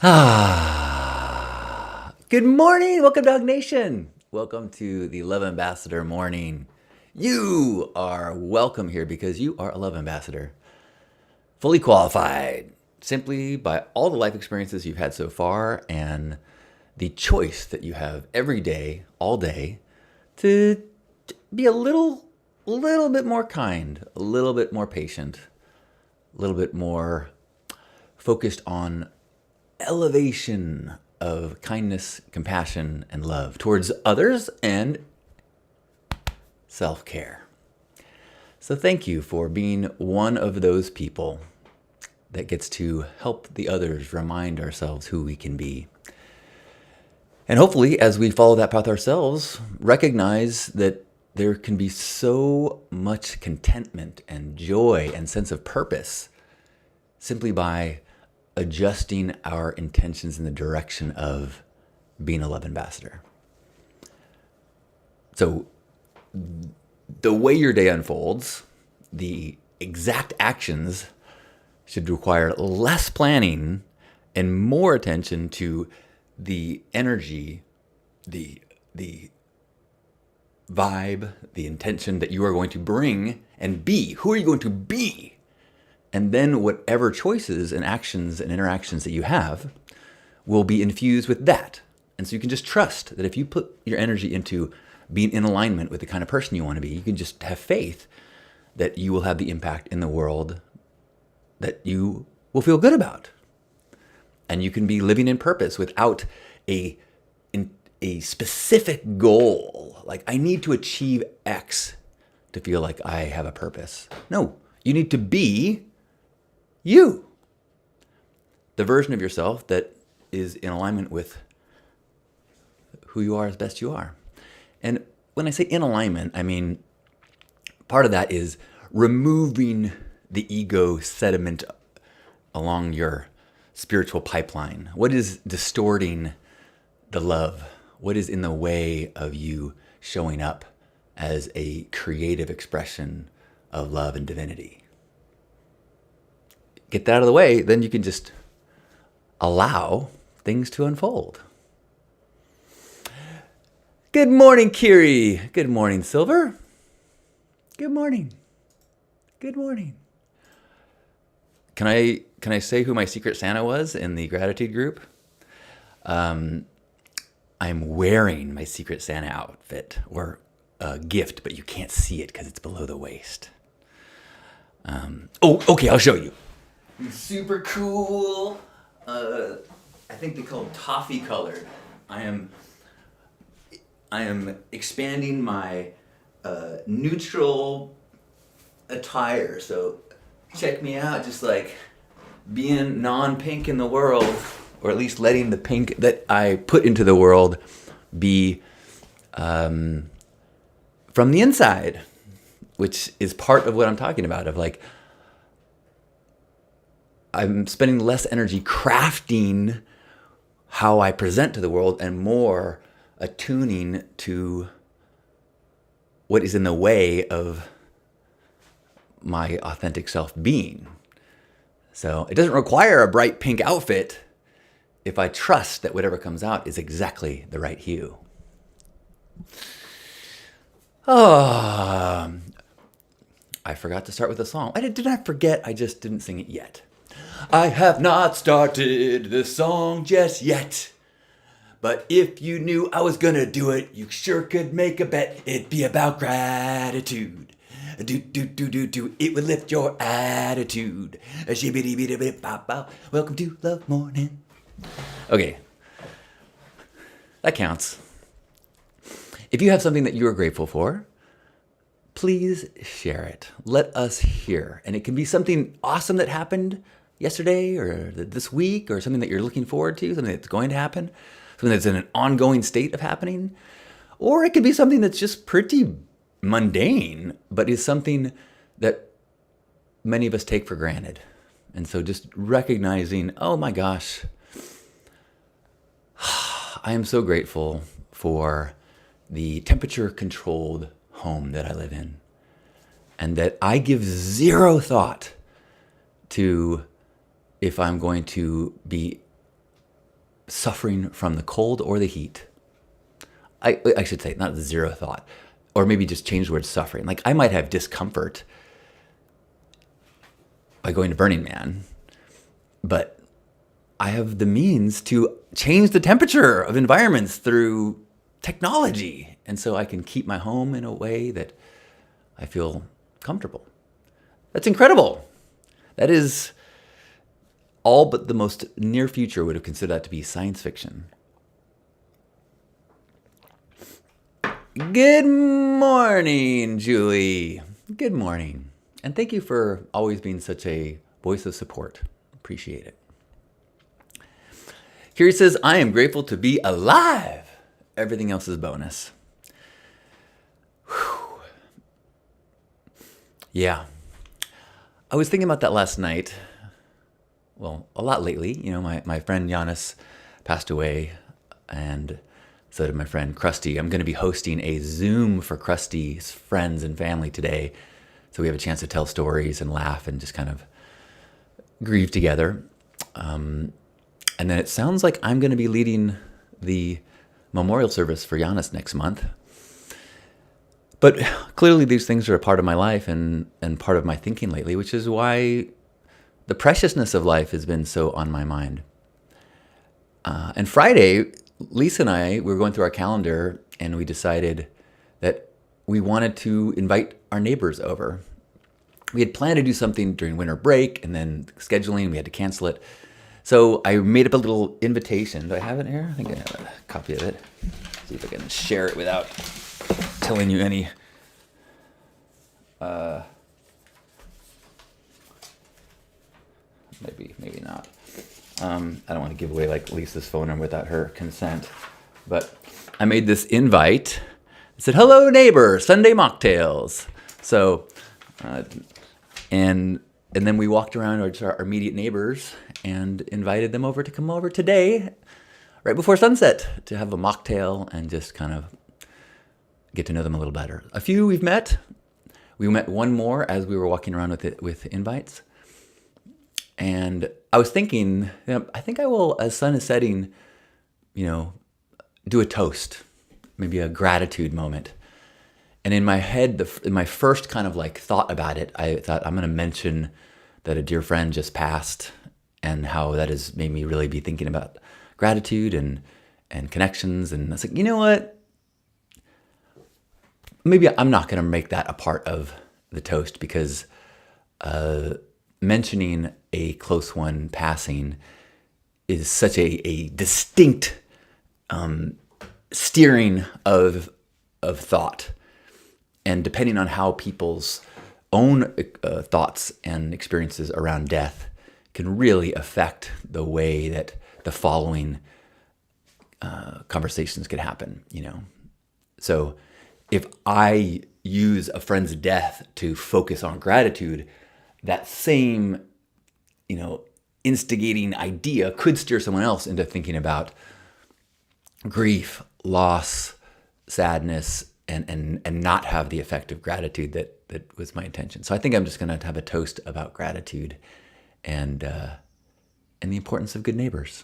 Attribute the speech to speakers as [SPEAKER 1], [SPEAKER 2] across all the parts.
[SPEAKER 1] Good morning. Welcome, Dog Nation. Welcome to the Love Ambassador morning. You are welcome here because you are a Love Ambassador. Fully qualified simply by all the life experiences you've had so far and the choice that you have every day, all day, to be a little bit more kind, a little bit more patient, a little bit more focused on elevation of kindness, compassion, and love towards others and self-care. So thank you for being one of those people that gets to help the others remind ourselves who we can be. And hopefully, as we follow that path ourselves, recognize that there can be so much contentment and joy and sense of purpose simply by adjusting our intentions in the direction of being a love ambassador. So the way your day unfolds, the exact actions should require less planning and more attention to the energy, the vibe, the intention that you are going to bring and be. Who are you going to be? And then whatever choices and actions and interactions that you have will be infused with that. And so you can just trust that if you put your energy into being in alignment with the kind of person you want to be, you can just have faith that you will have the impact in the world that you will feel good about. And you can be living in purpose without a specific goal. Like, I need to achieve X to feel like I have a purpose. No, you need to be you, the version of yourself that is in alignment with who you are as best you are. And when I say in alignment, I mean, part of that is removing the ego sediment along your spiritual pipeline. What is distorting the love? What is in the way of you showing up as a creative expression of love and divinity? Get that out of the way, then you can just allow things to unfold. Good morning, Kiri. Good morning, Silver. Good morning. Good morning. Can I say who my Secret Santa was in the gratitude group? I'm wearing my Secret Santa outfit or gift, but you can't see it because it's below the waist. Okay, I'll show you. Super cool. I think they call them toffee colored. I am expanding my neutral attire. So check me out, just like being non-pink in the world, or at least letting the pink that I put into the world be from the inside, which is part of what I'm talking about, of like, I'm spending less energy crafting how I present to the world and more attuning to what is in the way of my authentic self being. So it doesn't require a bright pink outfit if I trust that whatever comes out is exactly the right hue. I forgot to start with a song. Did I forget? I just didn't sing it yet. I have not started the song just yet. But if you knew I was gonna do it, you sure could make a bet. It'd be about gratitude. It would lift your attitude. Welcome to Love Morning. Okay. That counts. If you have something that you are grateful for, please share it. Let us hear. And it can be something awesome that happened yesterday or this week, or something that you're looking forward to, something that's going to happen, something that's in an ongoing state of happening. Or it could be something that's just pretty mundane, but is something that many of us take for granted. And so just recognizing, oh my gosh, I am so grateful for the temperature-controlled home that I live in, and that I give zero thought to if I'm going to be suffering from the cold or the heat. I should say, not zero thought, or maybe just change the word suffering. Like I might have discomfort by going to Burning Man, but I have the means to change the temperature of environments through technology. And so I can keep my home in a way that I feel comfortable. That's incredible. That is all but the most near future would have considered that to be science fiction. Good morning, Julie. Good morning. And thank you for always being such a voice of support. Appreciate it. Here he says, I am grateful to be alive. Everything else is bonus. Whew. Yeah. I was thinking about that last night. Well, a lot lately. You know, my friend Giannis passed away, and so did my friend Krusty. I'm going to be hosting a Zoom for Krusty's friends and family today. So we have a chance to tell stories and laugh and just kind of grieve together. And then it sounds like I'm going to be leading the memorial service for Giannis next month. But clearly these things are a part of my life and part of my thinking lately, which is why the preciousness of life has been so on my mind. And Friday, Lisa and I, we were going through our calendar and we decided that we wanted to invite our neighbors over. We had planned to do something during winter break, and then scheduling, we had to cancel it. So I made up a little invitation. Do I have it here? I think I have a copy of it. See if I can share it without telling you any. Maybe not. I don't want to give away like Lisa's phone number without her consent. But I made this invite. It said, "Hello, neighbor, Sunday mocktails." So, and then we walked around our immediate neighbors and invited them over to come over today, right before sunset, to have a mocktail and just kind of get to know them a little better. A few we've met. We met one more as we were walking around with invites. And I was thinking, I think I will, as sun is setting, do a toast, maybe a gratitude moment. And in my head, in my first kind of like thought about it, I thought I'm going to mention that a dear friend just passed and how that has made me really be thinking about gratitude and connections. And I was like, you know what? Maybe I'm not going to make that a part of the toast because mentioning a close one passing is such a distinct steering of thought. And depending on how people's own thoughts and experiences around death can really affect the way that the following conversations could happen, So if I use a friend's death to focus on gratitude, that same, instigating idea could steer someone else into thinking about grief, loss, sadness, and not have the effect of gratitude that was my intention. So I think I'm just going to have a toast about gratitude and the importance of good neighbors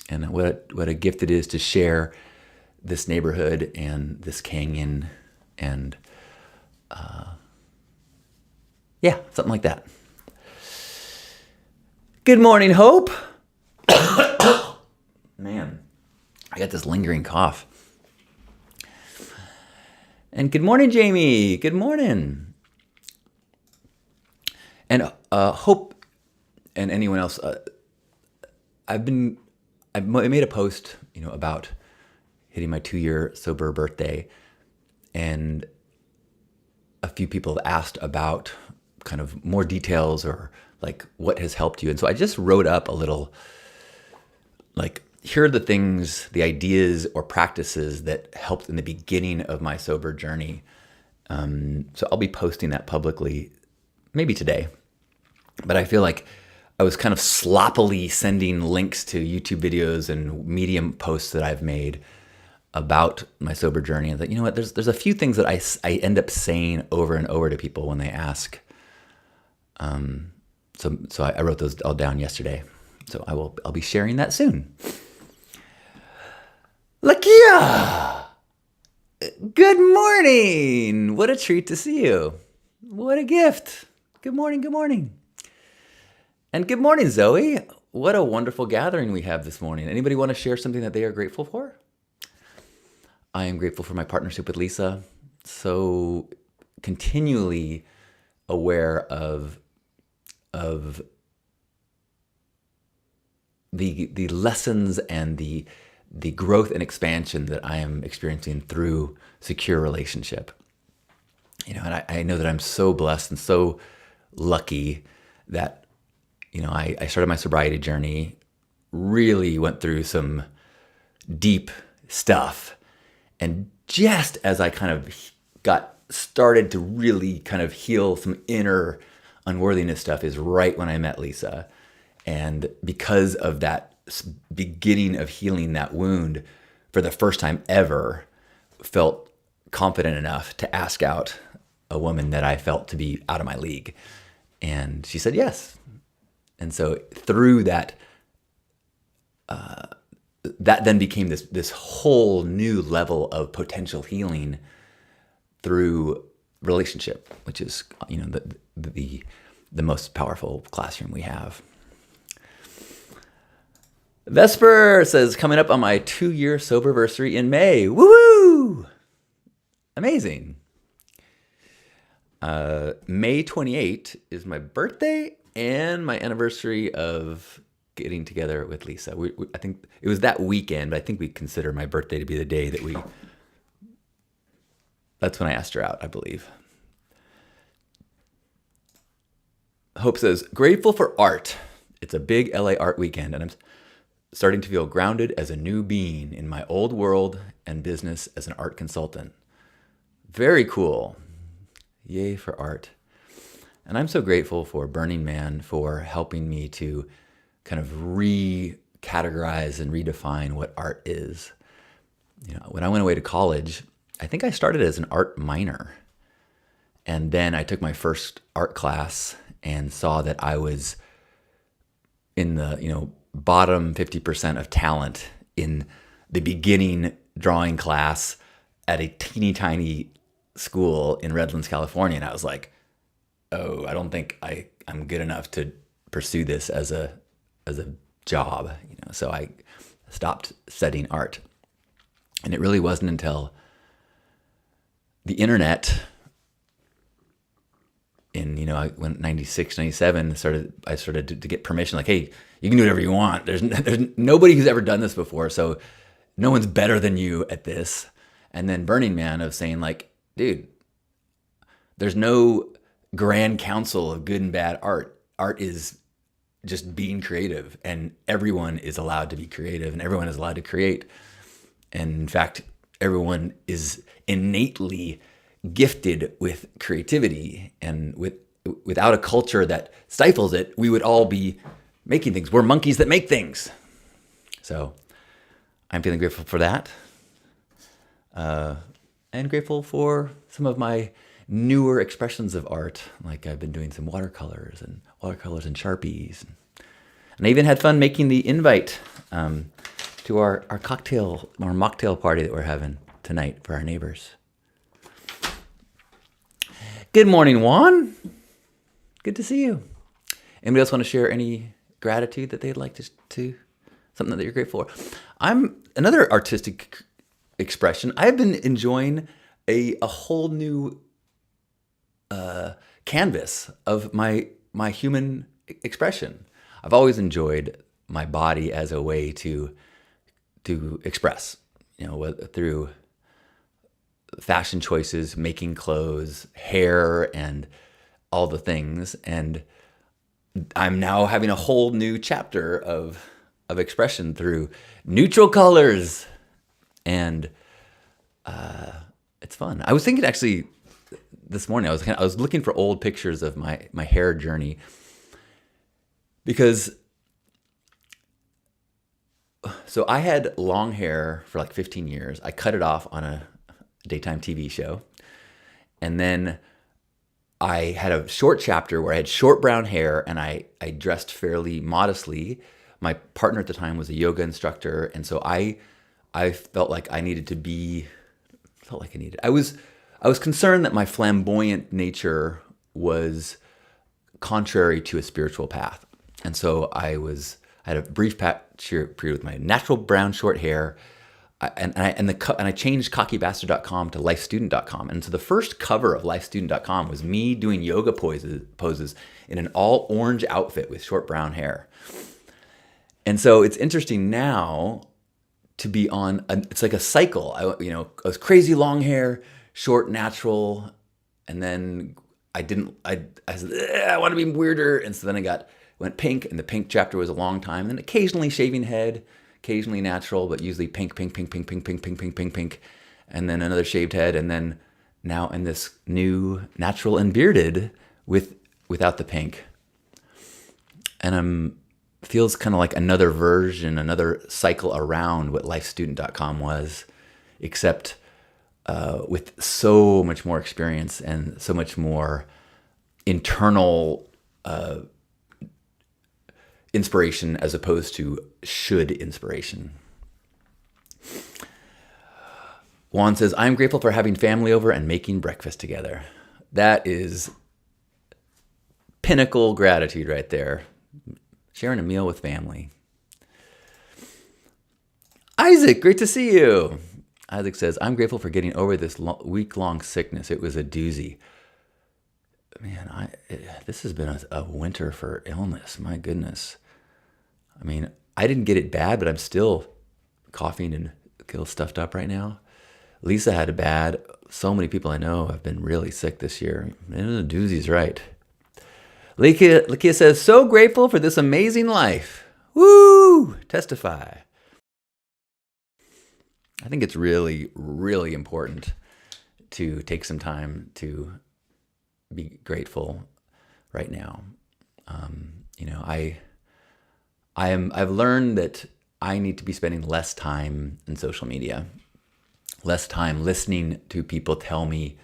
[SPEAKER 1] and what a gift it is to share this neighborhood and this canyon and something like that. Good morning, Hope. Man, I got this lingering cough. And good morning, Jamie. Good morning. And Hope and anyone else, I made a post, about hitting my 2-year sober birthday, and a few people have asked about kind of more details or like what has helped you. And so I just wrote up a little, like, here are the things, the ideas or practices that helped in the beginning of my sober journey. So I'll be posting that publicly, maybe today. But I feel like I was kind of sloppily sending links to YouTube videos and Medium posts that I've made about my sober journey. And that, you know what, there's a few things that I end up saying over and over to people when they ask. So I wrote those all down yesterday. So I'll be sharing that soon. Lakia! Good morning! What a treat to see you. What a gift. Good morning, good morning. And good morning, Zoe. What a wonderful gathering we have this morning. Anybody want to share something that they are grateful for? I am grateful for my partnership with Lisa. So continually aware of the lessons and the growth and expansion that I am experiencing through secure relationship. And I know that I'm so blessed and so lucky that, I started my sobriety journey, really went through some deep stuff. And just as I kind of got started to really kind of heal some inner unworthiness stuff is right when I met Lisa. And because of that beginning of healing that wound, for the first time ever, felt confident enough to ask out a woman that I felt to be out of my league. And she said yes. And so through that, that then became this whole new level of potential healing through relationship, which is the most powerful classroom we have. Vesper says, coming up on my 2-year soberversary in May. Woo-hoo! Amazing. May 28 is my birthday and my anniversary of getting together with Lisa. I think it was that weekend, but I think we consider my birthday to be the day that that's when I asked her out, I believe. Hope says, grateful for art. It's a big LA art weekend, and I'm starting to feel grounded as a new being in my old world and business as an art consultant. Very cool. Yay for art. And I'm so grateful for Burning Man for helping me to kind of recategorize and redefine what art is. When I went away to college, I think I started as an art minor. And then I took my first art class and saw that I was in the, bottom 50% of talent in the beginning drawing class at a teeny tiny school in Redlands, California. And I was like, oh, I don't think I'm good enough to pursue this as a job. So I stopped studying art. And it really wasn't until the internet in, I went 96, 97, I started to get permission, like, hey, you can do whatever you want. There's nobody who's ever done this before, so no one's better than you at this. And then Burning Man of saying, like, dude, there's no grand council of good and bad art. Art is just being creative, and everyone is allowed to be creative, and everyone is allowed to create. And in fact, everyone is innately gifted with creativity, and without a culture that stifles it, we would all be making things. We're monkeys that make things. So I'm feeling grateful for that. And grateful for some of my newer expressions of art. Like I've been doing some watercolors and Sharpies. And I even had fun making the invite to our mocktail party that we're having tonight for our neighbors. Good morning, Juan. Good to see you. Anybody else want to share any gratitude that they'd like to something that you're grateful for? I'm another artistic expression. I've been enjoying a whole new canvas of my human expression. I've always enjoyed my body as a way to express, through fashion choices, making clothes, hair, and all the things. And I'm now having a whole new chapter of expression through neutral colors, and it's fun. I was thinking actually this morning, I was looking for old pictures of my hair journey, because so I had long hair for like 15 years. I cut it off on a daytime TV show, and then I had a short chapter where I had short brown hair, and I dressed fairly modestly. My partner at the time was a yoga instructor, and so I I felt like I was concerned that my flamboyant nature was contrary to a spiritual path. And so I had a brief period with my natural brown short hair. And I changed cockybastard.com to lifestudent.com. And so the first cover of lifestudent.com was me doing yoga poses in an all orange outfit with short brown hair. And so it's interesting now to be it's like a cycle. I was crazy long hair, short, natural. And then I said, I want to be weirder. And so then went pink, and the pink chapter was a long time. And then occasionally shaving head, occasionally natural, but usually pink. And then another shaved head. And then now in this new natural and bearded without the pink. And feels kind of like another version, another cycle around what lifestudent.com was, except with so much more experience and so much more internal inspiration as opposed to should inspiration. Juan says, I'm grateful for having family over and making breakfast together. That is pinnacle gratitude right there. Sharing a meal with family. Isaac, great to see you. Isaac says, I'm grateful for getting over this week-long sickness. It was a doozy. Man, this has been a winter for illness. My goodness. I mean, I didn't get it bad, but I'm still coughing and feel stuffed up right now. Lisa had it bad. So many people I know have been really sick this year. The doozy's right. Lakia says, so grateful for this amazing life. Woo! Testify. I think it's really, really important to take some time to be grateful right now. I've learned that I need to be spending less time in social media, less time listening to people tell me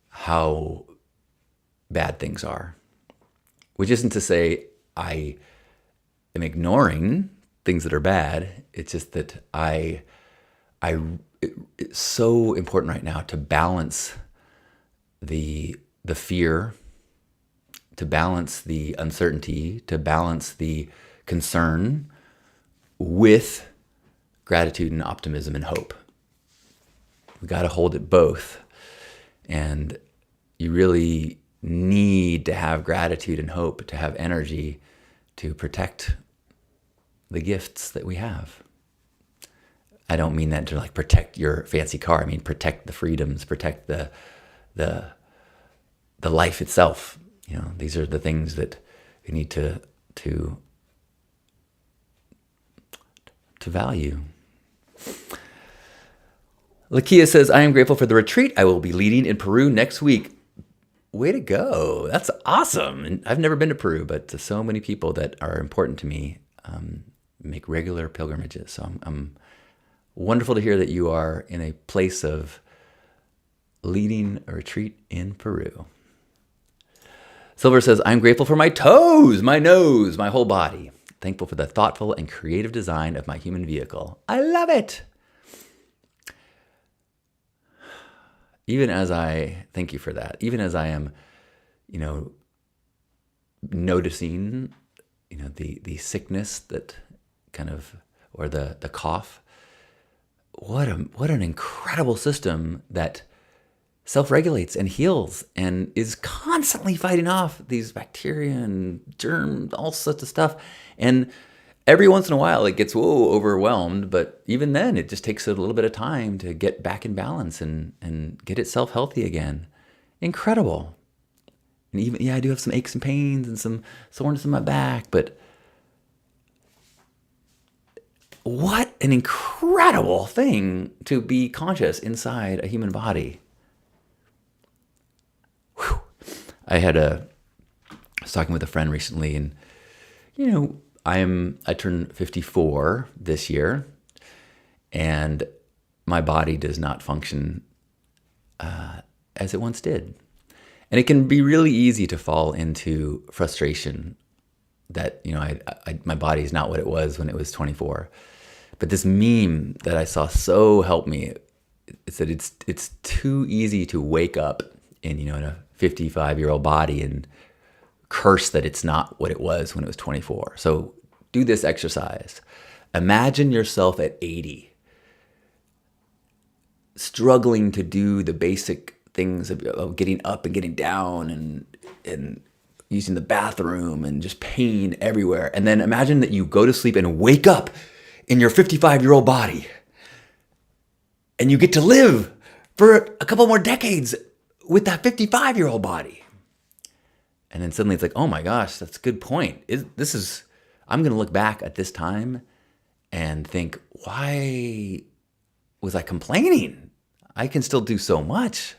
[SPEAKER 1] how bad things are. Which isn't to say I am ignoring things that are bad. It's just that it's so important right now to balance the fear, to balance the uncertainty, to balance the concern with gratitude and optimism and hope. We got to hold it both. And you really need to have gratitude and hope, to have energy to protect the gifts that we have. I don't mean that to like protect your fancy car. I mean protect the freedoms, protect the life itself. These are the things that we need to value. Lakia says, I am grateful for the retreat I will be leading in Peru next week. Way to go. That's awesome. And I've never been to Peru, but to so many people that are important to me make regular pilgrimages. So I'm wonderful to hear that you are in a place of leading a retreat in Peru. Silver says, I'm grateful for my toes, my nose, my whole body. Thankful for the thoughtful and creative design of my human vehicle. I love it. Thank you for that. Even as I am, noticing, the sickness that kind of, or the cough, what an incredible system that self-regulates and heals and is constantly fighting off these bacteria and germs, all sorts of stuff. And every once in a while it gets overwhelmed, but even then it just takes a little bit of time to get back in balance and get itself healthy again. Incredible. And even, I do have some aches and pains and some soreness in my back, but what an incredible thing to be conscious inside a human body. Whew. I was talking with a friend recently, and I turned 54 this year, and my body does not function as it once did. And it can be really easy to fall into frustration that, my body is not what it was when it was 24. But this meme that I saw so helped me. It said it's too easy to wake up in a 55-year-old body and curse that it's not what it was when it was 24. So do this exercise. Imagine yourself at 80, struggling to do the basic things of getting up and getting down and using the bathroom and just pain everywhere. And then imagine that you go to sleep and wake up in your 55-year-old body. And you get to live for a couple more decades with that 55-year-old body. And then suddenly it's like, oh my gosh, that's a good point. I'm going to look back at this time and think, why was I complaining? I can still do so much.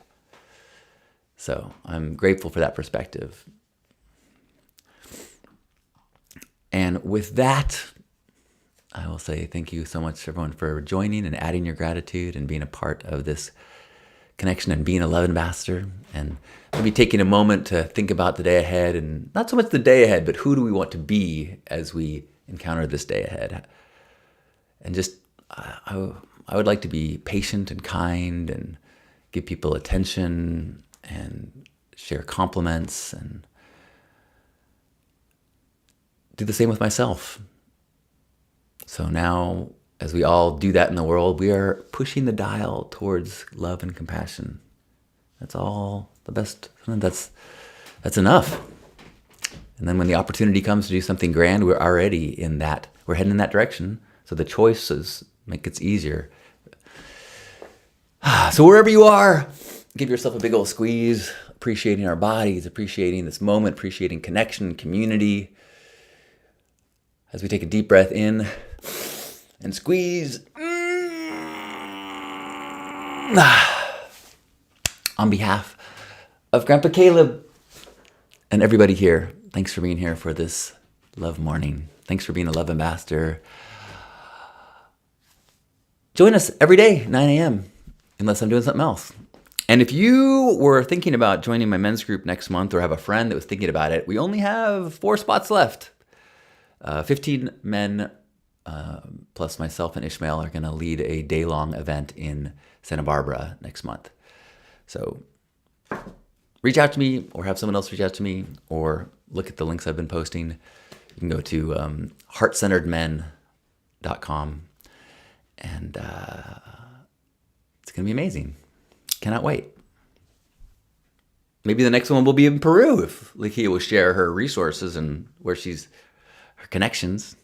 [SPEAKER 1] So I'm grateful for that perspective. And with that, I will say thank you so much, everyone, for joining and adding your gratitude and being a part of this connection and being a love ambassador. And maybe taking a moment to think about the day ahead, and not so much the day ahead, but who do we want to be as we encounter this day ahead. And just, I would like to be patient and kind and give people attention and share compliments and do the same with myself. So now, as we all do that in the world, we are pushing the dial towards love and compassion. That's all the best. That's enough. And then when the opportunity comes to do something grand, we're already in that. We're heading in that direction. So the choices make it easier. So wherever you are, give yourself a big old squeeze, appreciating our bodies, appreciating this moment, appreciating connection, community. As we take a deep breath in and squeeze. On behalf of Grandpa Caleb and everybody here, thanks for being here for this love morning. Thanks for being a love ambassador. Join us every day, 9 a.m., unless I'm doing something else. And if you were thinking about joining my men's group next month or have a friend that was thinking about it, we only have 4 spots left. 15 men, plus myself and Ishmael, are going to lead a day-long event in Santa Barbara next month. So reach out to me or have someone else reach out to me or look at the links I've been posting. You can go to heartcenteredmen.com and it's going to be amazing. Cannot wait. Maybe the next one will be in Peru if Lakia will share her resources and her connections.